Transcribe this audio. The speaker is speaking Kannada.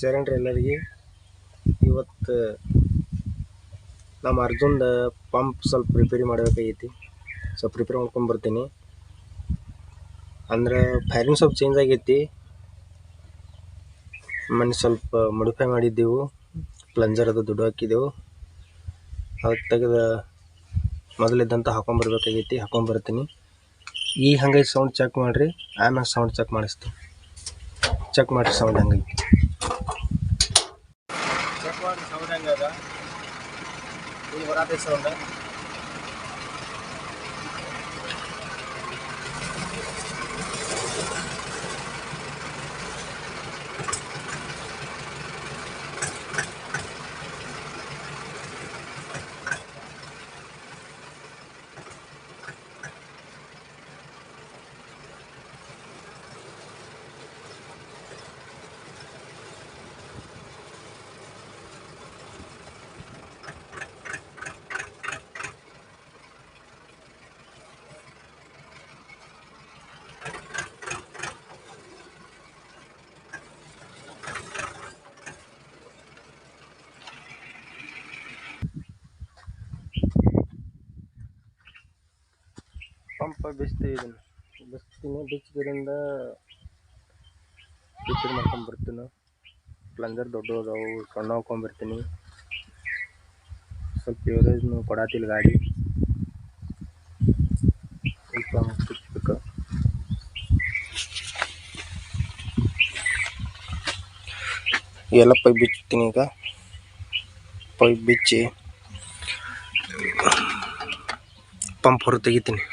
ಶರಣರು ಎಲ್ಲರಿಗೆ ಇವತ್ತು ನಮ್ಮ ಅರ್ಜುನ್ದ ಪಂಪ್ ಸ್ವಲ್ಪ ರಿಪೇರಿ ಮಾಡಬೇಕಾಗೈತಿ. ಸ್ವಲ್ಪ ರಿಪೇರಿ ಮಾಡ್ಕೊಂಬರ್ತೀನಿ. ಅಂದ್ರೆ ಫೈರಿಂಗ್ ಸ್ವಲ್ಪ ಚೇಂಜ್ ಆಗೈತಿ. ಮೊನ್ನೆ ಸ್ವಲ್ಪ ಮಾಡಿಫೈ ಮಾಡಿದ್ದೆವು, ಪ್ಲಂಜರ್ ಅದು ದುಡ್ಡು ಹಾಕಿದೆವು. ಅದು ತೆಗೆದು ಮೊದಲಿದ್ದಂತ ಹಾಕೊಂಬರ್ಬೇಕಾಗೈತಿ. ಹಾಕೊಂಬರ್ತೀನಿ. ಈಗ ಹಂಗೈತಿ ಸೌಂಡ್ ಚೆಕ್ ಮಾಡಿರಿ, ಆಮೇಲೆ ಸೌಂಡ್ ಚೆಕ್ ಮಾಡಿಸ್ತೀನಿ. ಚೆಕ್ ಮಾಡಿರಿ ಸೌಂಡ್ ಹಂಗೈತಿ. ಚೆಕ್ ಮಾಡಿ ಸೌಂಡ್ ಹೆಂಗದ, ಈಗ ಬರತೈತಿ ಸೌಂಡ್. ಪಂಪ್ ಬಿಚ್ತೀನಿ. ಬಿಚ್ಚಿದ್ರಿಂದ ರಿಪೇರಿ ಮಾಡ್ಕೊಂಬರ್ತೀನಿ. ಪ್ಲಂಜರ್ ದೊಡ್ಡ ಅದಾವು, ಸಣ್ಣ ಹಾಕೊಂಬರ್ತೀನಿ. ಸ್ವಲ್ಪ ಎವರೇಜ್ನು ಕೊಡಾತಿಲ್ಲ ಗಾಡಿ. ಎಲ್ಲ ಪೈಪ್ ಬಿಚ್ತೀನಿ. ಈಗ ಪೈಪ್ ಬಿಚ್ಚಿ ಪಂಪ್ ಹೊರ ತೆಗಿತೀನಿ.